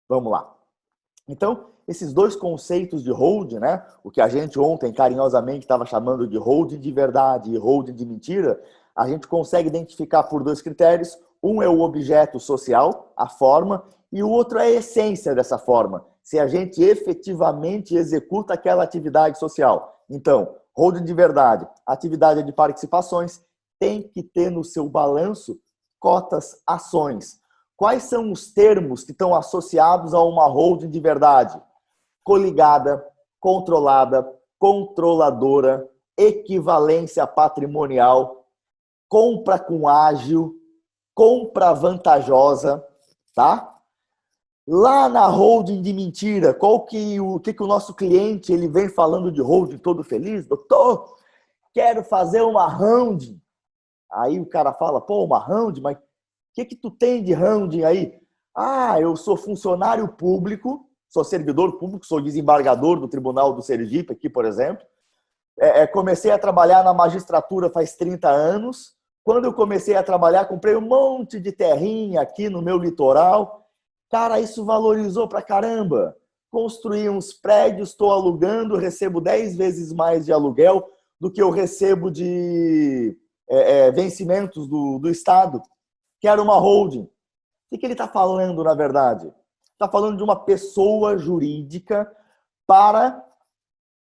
Vamos lá. Então, esses dois conceitos de holding, né? O que a gente ontem carinhosamente estava chamando de holding de verdade e holding de mentira, a gente consegue identificar por dois critérios. Um é o objeto social, a forma, e o outro é a essência dessa forma, se a gente efetivamente executa aquela atividade social. Então, holding de verdade, atividade de participações, tem que ter no seu balanço cotas, ações. Quais são os termos que estão associados a uma holding de verdade? Coligada, controlada, controladora, equivalência patrimonial, compra com ágil, compra vantajosa, tá? Lá na holding de mentira, o que o nosso cliente ele vem falando de holding todo feliz? Doutor, quero fazer uma round. Aí o cara fala, pô, uma round, mas o que tu tem de round aí? Ah, eu sou funcionário público, sou servidor público, sou desembargador do Tribunal do Sergipe aqui, por exemplo. Comecei a trabalhar na magistratura faz 30 anos. Quando eu comecei a trabalhar, comprei um monte de terrinha aqui no meu litoral. Cara, isso valorizou pra caramba. Construí uns prédios, estou alugando, recebo 10 vezes mais de aluguel do que eu recebo de vencimentos do Estado, que era uma holding. O que ele está falando, na verdade? Está falando de uma pessoa jurídica para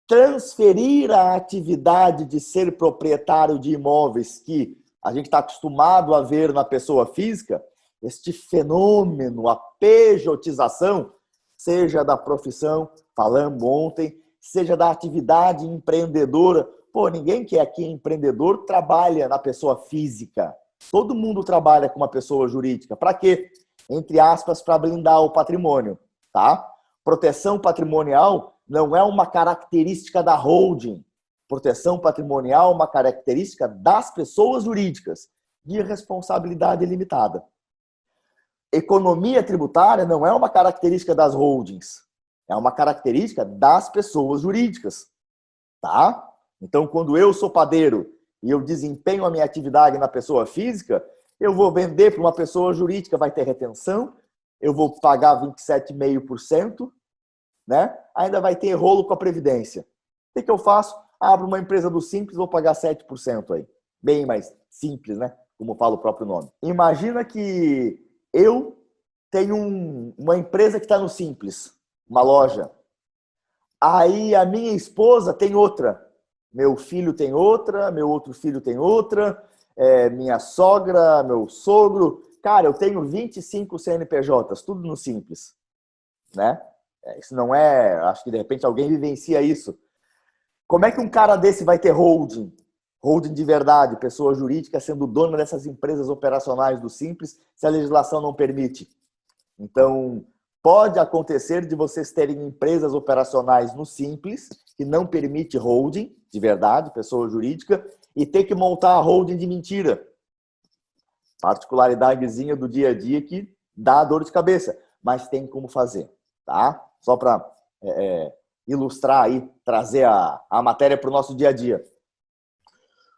transferir a atividade de ser proprietário de imóveis que a gente está acostumado a ver na pessoa física, este fenômeno, a pejotização, seja da profissão, falamos ontem, seja da atividade empreendedora. Pô, ninguém que é aqui empreendedor trabalha na pessoa física. Todo mundo trabalha com uma pessoa jurídica. Para quê? Entre aspas, para blindar o patrimônio, tá? Proteção patrimonial não é uma característica da holding. Proteção patrimonial é uma característica das pessoas jurídicas de responsabilidade limitada. Economia tributária não é uma característica das holdings. É uma característica das pessoas jurídicas, tá? Então, quando eu sou padeiro e eu desempenho a minha atividade na pessoa física, eu vou vender para uma pessoa jurídica, vai ter retenção, eu vou pagar 27,5%, né? Ainda vai ter rolo com a Previdência. O que eu faço? Abro uma empresa do Simples, vou pagar 7% aí. Bem mais simples, né? Como fala o próprio nome. Imagina que eu tenho uma empresa que está no Simples, uma loja. Aí a minha esposa tem outra. Meu filho tem outra, meu outro filho tem outra, minha sogra, meu sogro. Cara, eu tenho 25 CNPJs, tudo no Simples, né? Isso não é... Acho que de repente alguém vivencia isso. Como é que um cara desse vai ter holding? Holding de verdade, pessoa jurídica sendo dona dessas empresas operacionais do Simples, se a legislação não permite. Então, pode acontecer de vocês terem empresas operacionais no Simples, que não permite holding, de verdade, pessoa jurídica, e ter que montar a holding de mentira. Particularidadezinha do dia a dia que dá dor de cabeça, mas tem como fazer, tá? Só para ilustrar aí, trazer a matéria para o nosso dia a dia.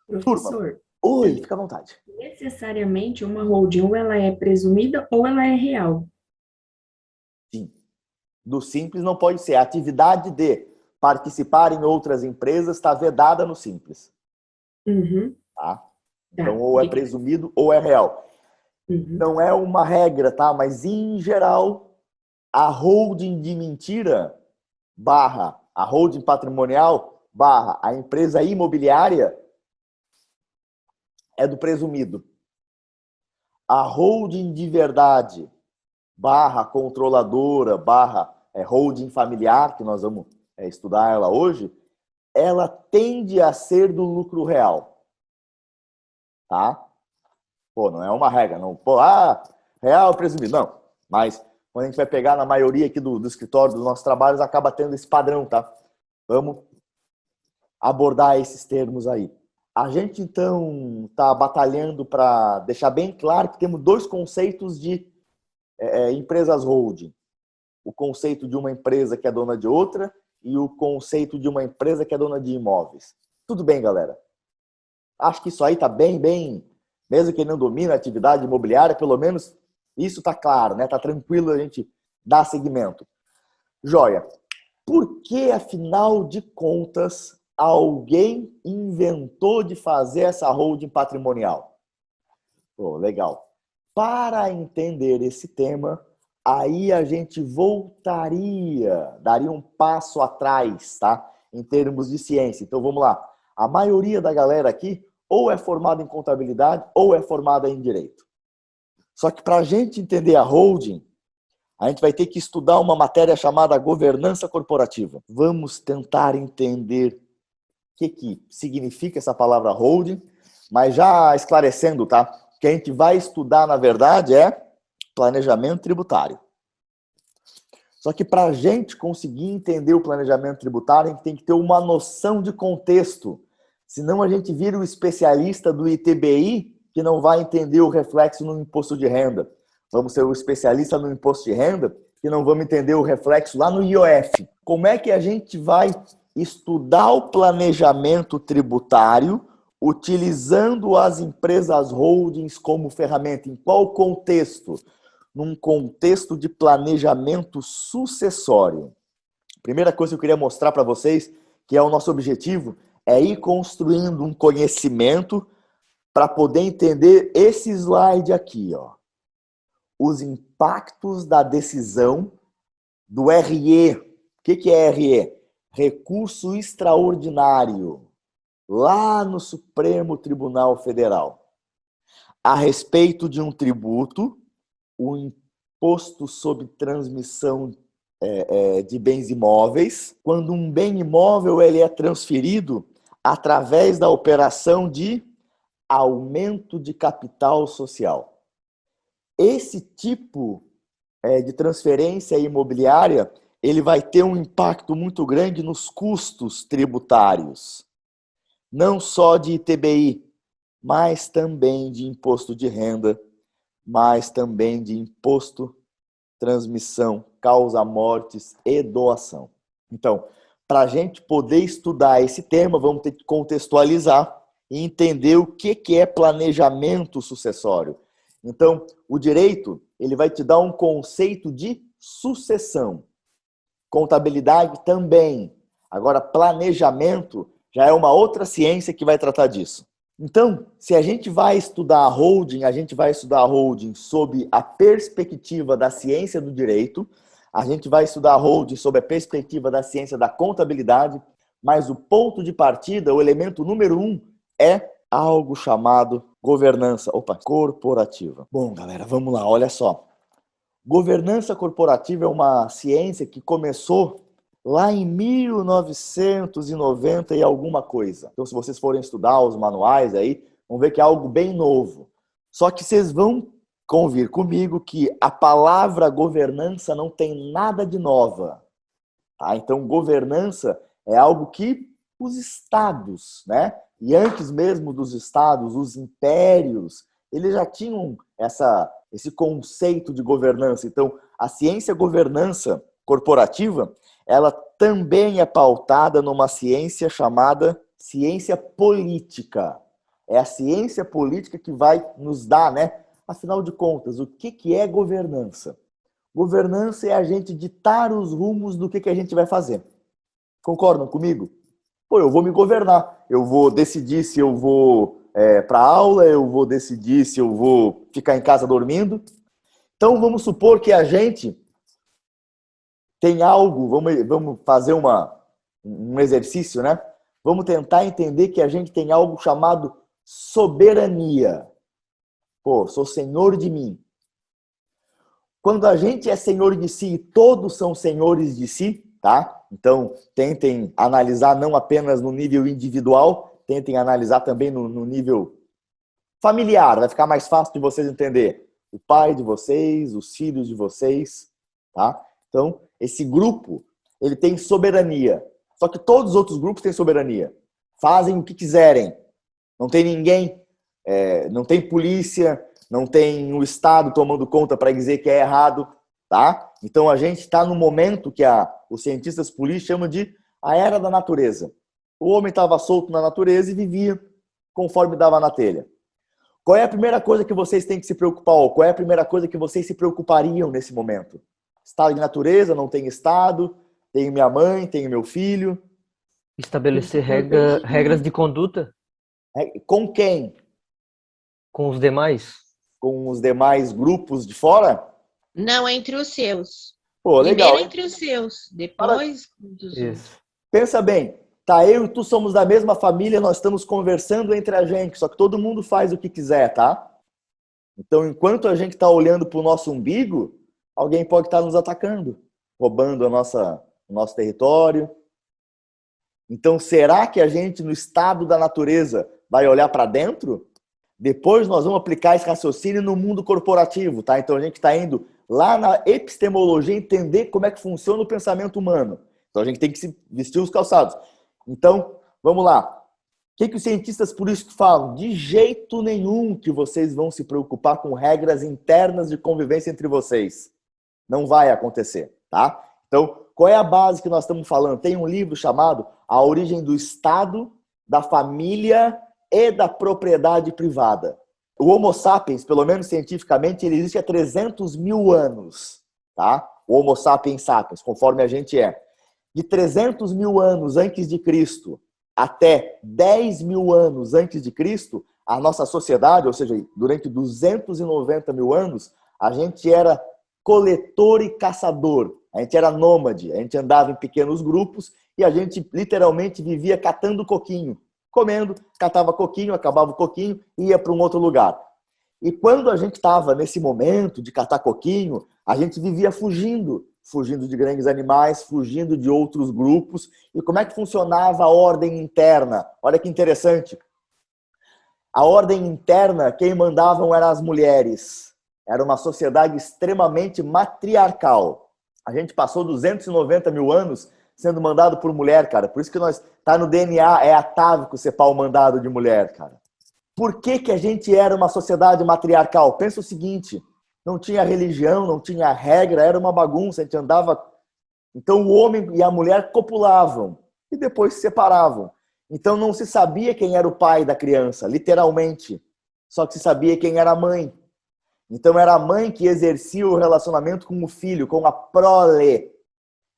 Turma, Professor, oi, fica à vontade. necessariamente uma holding ou ela é presumida ou ela é real. Sim. Do Simples não pode ser. A atividade de participar em outras empresas está vedada no Simples. Uhum, Tá? Então, tá, ou é obrigada. presumido ou é real. Uhum, Não é uma regra, tá? Mas, em geral, a holding de mentira barra a holding patrimonial barra a empresa imobiliária é do presumido. A holding de verdade barra controladora barra holding familiar, que nós vamos estudar ela hoje, ela tende a ser do lucro real, tá? Pô, não é uma regra, não. Pô, real presumido, não. Mas quando a gente vai pegar na maioria aqui do escritório dos nossos trabalhos, acaba tendo esse padrão, tá? Vamos abordar esses termos aí. A gente, então, está batalhando para deixar bem claro que temos dois conceitos de empresas holding. O conceito de uma empresa que é dona de outra e o conceito de uma empresa que é dona de imóveis. Tudo bem, galera? Acho que isso aí está bem, mesmo quem não domina a atividade imobiliária, pelo menos isso está claro, né? Está tranquilo a gente dar seguimento. Joia. Por que, afinal de contas, alguém inventou de fazer essa holding patrimonial? Pô, legal. Para entender esse tema, aí a gente voltaria, daria um passo atrás, tá? Em termos de ciência. Então vamos lá. A maioria da galera aqui ou é formada em contabilidade ou é formada em direito. Só que para a gente entender a holding, a gente vai ter que estudar uma matéria chamada governança corporativa. Vamos tentar entender o que significa essa palavra holding, mas já esclarecendo, tá? O que a gente vai estudar, na verdade, é planejamento tributário. Só que para a gente conseguir entender o planejamento tributário, a gente tem que ter uma noção de contexto. Senão a gente vira o especialista do ITBI que não vai entender o reflexo no imposto de renda. Vamos ser o especialista no imposto de renda que não vamos entender o reflexo lá no IOF. Como é que a gente vai estudar o planejamento tributário utilizando as empresas holdings como ferramenta? Em qual contexto? Num contexto de planejamento sucessório. Primeira coisa que eu queria mostrar para vocês, que é o nosso objetivo, é ir construindo um conhecimento para poder entender esse slide aqui, ó. Os impactos da decisão do RE. O que é RE? Recurso extraordinário, lá no Supremo Tribunal Federal, a respeito de um tributo, o imposto sobre transmissão de bens imóveis, quando um bem imóvel ele é transferido através da operação de aumento de capital social. Esse tipo de transferência imobiliária, ele vai ter um impacto muito grande nos custos tributários, não só de ITBI, mas também de imposto de renda, mas também de imposto, transmissão, causa-mortes e doação. Então, para a gente poder estudar esse tema, vamos ter que contextualizar e entender o que é planejamento sucessório. Então, o direito, ele vai te dar um conceito de sucessão. Contabilidade também. Agora, planejamento já é uma outra ciência que vai tratar disso. Então, se a gente vai estudar a holding sob a perspectiva da ciência do direito, a gente vai estudar a holding sob a perspectiva da ciência da contabilidade, mas o ponto de partida, o elemento número 1, é algo chamado governança corporativa. Bom, galera, vamos lá, olha só. Governança corporativa é uma ciência que começou lá em 1990 e alguma coisa. Então, se vocês forem estudar os manuais aí, vão ver que é algo bem novo. Só que vocês vão convir comigo que a palavra governança não tem nada de nova. Tá? Então, governança é algo que os estados, né? E antes mesmo dos estados, os impérios, eles já tinham esse conceito de governança. Então, a ciência governança corporativa, ela também é pautada numa ciência chamada ciência política. É a ciência política que vai nos dar, né? Afinal de contas, o que é governança? Governança é a gente ditar os rumos do que a gente vai fazer. Concordam comigo? Pô, eu vou me governar. Eu vou decidir se eu vou para aula, eu vou decidir se eu vou ficar em casa dormindo. Então, vamos supor que a gente tem algo, vamos fazer um exercício, né? Vamos tentar entender que a gente tem algo chamado soberania. Pô, sou senhor de mim. Quando a gente é senhor de si e todos são senhores de si, tá? Então, tentem analisar não apenas no nível individual, tentem analisar também no nível familiar, vai ficar mais fácil de vocês entender. O pai de vocês, os filhos de vocês, tá? Então, esse grupo, ele tem soberania. Só que todos os outros grupos têm soberania. Fazem o que quiserem. Não tem ninguém, não tem polícia, não tem o Estado tomando conta para dizer que é errado, tá? Então, a gente está no momento que os cientistas políticos chamam de a era da natureza. O homem estava solto na natureza e vivia conforme dava na telha. Qual é a primeira coisa que vocês têm que se preocupar? Ou qual é a primeira coisa que vocês se preocupariam nesse momento? Estado de natureza, não tem estado, tenho minha mãe, tenho meu filho. Estabelecer Estratégia. regras de conduta Com quem? com os demais. Com os demais grupos de fora? Não entre os seus. Pô, Primeiro legal, hein? entre os seus, Para- depois dos outros. Isso. Pensa bem, tá, eu e tu somos da mesma família, nós estamos conversando entre a gente, só que todo mundo faz o que quiser, tá? Então, enquanto a gente está olhando para o nosso umbigo, alguém pode estar nos atacando, roubando o nosso território. Então, será que a gente, no estado da natureza, vai olhar para dentro? Depois nós vamos aplicar esse raciocínio no mundo corporativo, tá? Então, a gente está indo lá na epistemologia entender como é que funciona o pensamento humano. Então, a gente tem que se vestir os calçados. Então, vamos lá. O que os cientistas por isso falam? De jeito nenhum que vocês vão se preocupar com regras internas de convivência entre vocês. Não vai acontecer, tá? Então, qual é a base que nós estamos falando? Tem um livro chamado A Origem do Estado, da Família e da Propriedade Privada. O Homo sapiens, pelo menos cientificamente, ele existe há 300 mil anos, tá? O Homo sapiens sapiens, conforme a gente é. De 300 mil anos antes de Cristo até 10 mil anos antes de Cristo, a nossa sociedade, ou seja, durante 290 mil anos, a gente era coletor e caçador. A gente era nômade, a gente andava em pequenos grupos e a gente literalmente vivia catando coquinho. Comendo, catava coquinho, acabava o coquinho e ia para um outro lugar. E quando a gente estava nesse momento de catar coquinho, a gente vivia fugindo de grandes animais, fugindo de outros grupos. E como é que funcionava a ordem interna? Olha que interessante. A ordem interna, quem mandavam eram as mulheres. Era uma sociedade extremamente matriarcal. A gente passou 290 mil anos sendo mandado por mulher, cara. Por isso que nós tá no DNA, é atávico ser pau mandado de mulher, cara. Por que a gente era uma sociedade matriarcal? Pensa o seguinte, não tinha religião, não tinha regra, era uma bagunça, a gente andava... Então o homem e a mulher copulavam e depois se separavam. Então não se sabia quem era o pai da criança, literalmente. Só que se sabia quem era a mãe. Então era a mãe que exercia o relacionamento com o filho, com a prole.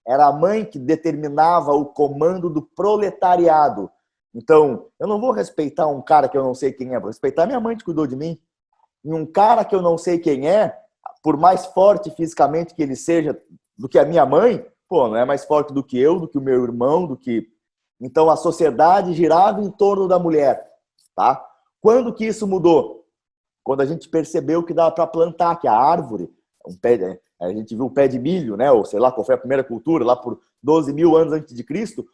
Era a mãe que determinava o comando do proletariado. Então, eu não vou respeitar um cara que eu não sei quem é, vou respeitar minha mãe que cuidou de mim. E um cara que eu não sei quem é, por mais forte fisicamente que ele seja do que a minha mãe, pô, não é mais forte do que eu, do que o meu irmão, do que... Então, a sociedade girava em torno da mulher, tá? Quando que isso mudou? Quando a gente percebeu que dava para plantar, que a árvore, a gente viu o pé de milho, né? Ou sei lá qual foi a primeira cultura, lá por 12 mil anos antes de Cristo,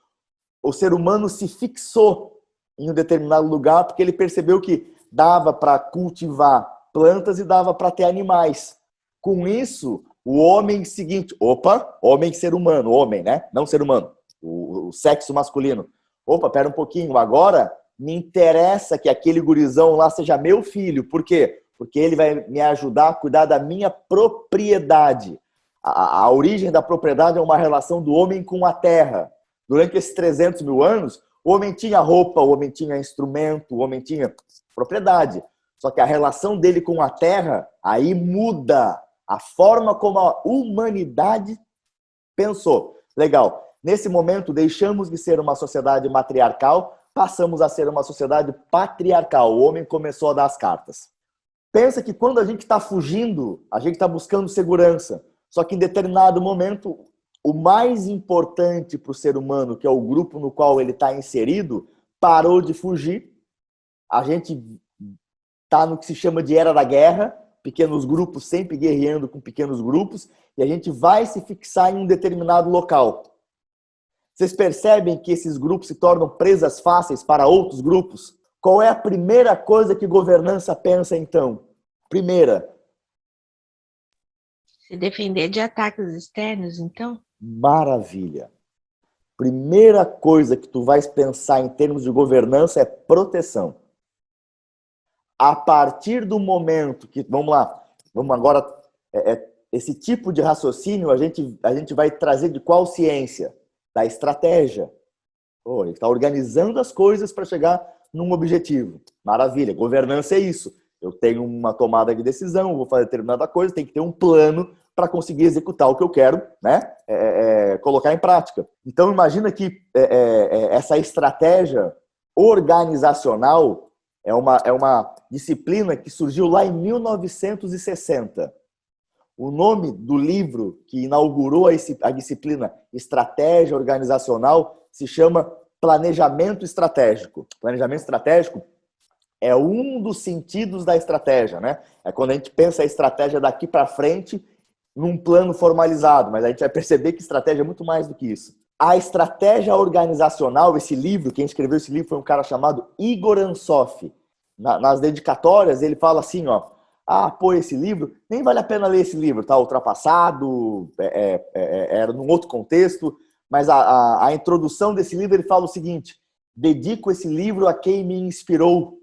o ser humano se fixou em um determinado lugar porque ele percebeu que dava para cultivar plantas e dava para ter animais. Com isso, o homem seguinte, homem ser humano, homem, né? Não ser humano, o sexo masculino. Pera um pouquinho, agora me interessa que aquele gurizão lá seja meu filho. Por quê? Porque ele vai me ajudar a cuidar da minha propriedade. A origem da propriedade é uma relação do homem com a terra. Durante esses 300 mil anos, o homem tinha roupa, o homem tinha instrumento, o homem tinha propriedade. Só que a relação dele com a terra, aí muda a forma como a humanidade pensou. Legal. Nesse momento, deixamos de ser uma sociedade matriarcal, passamos a ser uma sociedade patriarcal. O homem começou a dar as cartas. Pensa que quando a gente está fugindo, a gente está buscando segurança. Só que em determinado momento, o mais importante para o ser humano, que é o grupo no qual ele está inserido, parou de fugir. A gente está no que se chama de era da guerra, pequenos grupos sempre guerreando com pequenos grupos, e a gente vai se fixar em um determinado local. Vocês percebem que esses grupos se tornam presas fáceis para outros grupos? Qual é a primeira coisa que governança pensa, então? Primeira. Se defender de ataques externos, então? Maravilha. Primeira coisa que tu vais pensar em termos de governança é proteção. A partir do momento que... Vamos lá. Vamos agora... esse tipo de raciocínio a gente vai trazer de qual ciência? Da estratégia. Ele está organizando as coisas para chegar num objetivo. Maravilha. Governança é isso. Eu tenho uma tomada de decisão, vou fazer determinada coisa, tem que ter um plano para conseguir executar o que eu quero, né? Colocar em prática. Então, imagina que essa estratégia organizacional é uma disciplina que surgiu lá em 1960. O nome do livro que inaugurou a disciplina Estratégia Organizacional se chama Planejamento Estratégico. Planejamento estratégico é um dos sentidos da estratégia, né? É quando a gente pensa a estratégia daqui para frente num plano formalizado, mas a gente vai perceber que estratégia é muito mais do que isso. A estratégia organizacional, esse livro, quem escreveu esse livro foi um cara chamado Igor Ansoff. Nas dedicatórias ele fala assim, ó, pô, esse livro, nem vale a pena ler esse livro, tá ultrapassado, era num outro contexto, mas a introdução desse livro ele fala o seguinte: dedico esse livro a quem me inspirou,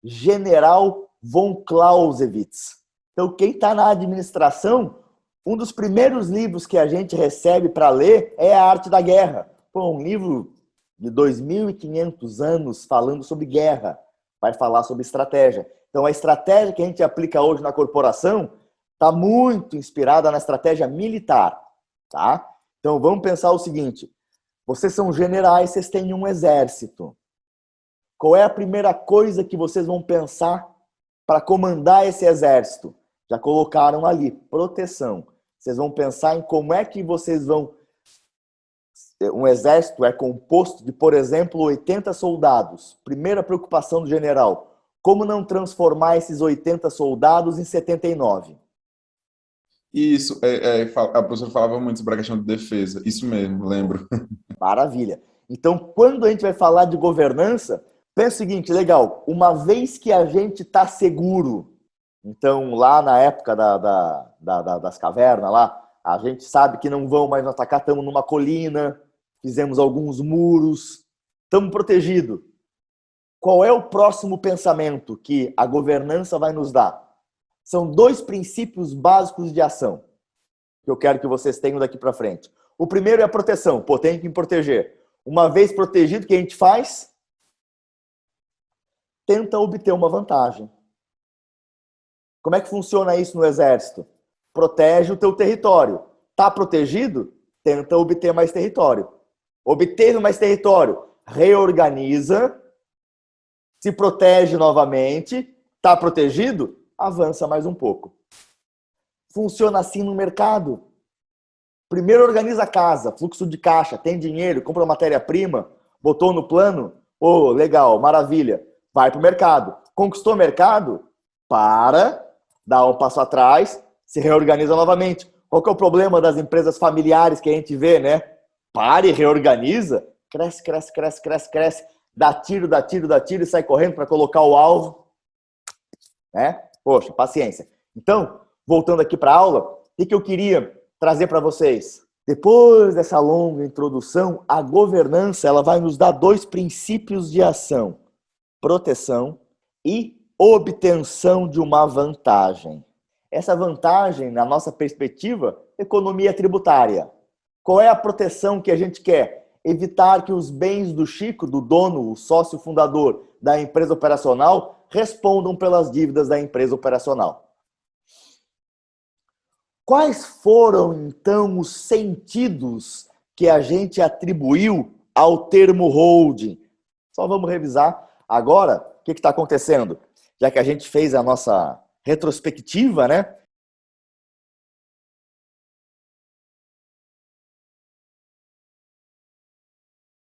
General von Clausewitz. Então, quem está na administração, um dos primeiros livros que a gente recebe para ler é A Arte da Guerra. Pô, um livro de 2.500 anos falando sobre guerra, vai falar sobre estratégia. Então, a estratégia que a gente aplica hoje na corporação está muito inspirada na estratégia militar, tá? Então, vamos pensar o seguinte: vocês são generais, vocês têm um exército. Qual é a primeira coisa que vocês vão pensar para comandar esse exército? Já colocaram ali, proteção. Vocês vão pensar em como é que vocês vão... Um exército é composto de, por exemplo, 80 soldados. Primeira preocupação do general: como não transformar esses 80 soldados em 79? Isso, a professora falava muito sobre a questão de defesa. Isso mesmo, lembro. Maravilha. Então, quando a gente vai falar de governança, pensa o seguinte, legal, uma vez que a gente está seguro, então lá na época das cavernas, lá, a gente sabe que não vão mais nos atacar, estamos numa colina, fizemos alguns muros, estamos protegidos. Qual é o próximo pensamento que a governança vai nos dar? São 2 princípios básicos de ação que eu quero que vocês tenham daqui para frente. O primeiro é a proteção. Pô, tem que me proteger. Uma vez protegido, o que a gente faz? Tenta obter uma vantagem. Como é que funciona isso no exército? Protege o teu território. Tá protegido? Tenta obter mais território. Obteve mais território, reorganiza, se protege novamente, tá protegido? Avança mais um pouco. Funciona assim no mercado. Primeiro organiza a casa, fluxo de caixa, tem dinheiro, compra matéria-prima, botou no plano, legal, maravilha, vai para o mercado. Conquistou o mercado? Dá um passo atrás, se reorganiza novamente. Qual que é o problema das empresas familiares que a gente vê, né? Para e reorganiza, cresce, cresce, cresce, cresce, cresce, dá tiro e sai correndo para colocar o alvo, né? Poxa, paciência. Então, voltando aqui para a aula, o que eu queria trazer para vocês? Depois dessa longa introdução, a governança ela vai nos dar 2 princípios de ação: proteção e obtenção de uma vantagem. Essa vantagem, na nossa perspectiva, economia tributária. Qual é a proteção que a gente quer? Evitar que os bens do Chico, do dono, o sócio fundador da empresa operacional, respondam pelas dívidas da empresa operacional. Quais foram, então, os sentidos que a gente atribuiu ao termo holding? Só vamos revisar. Agora, o que está acontecendo? Já que a gente fez a nossa retrospectiva, né?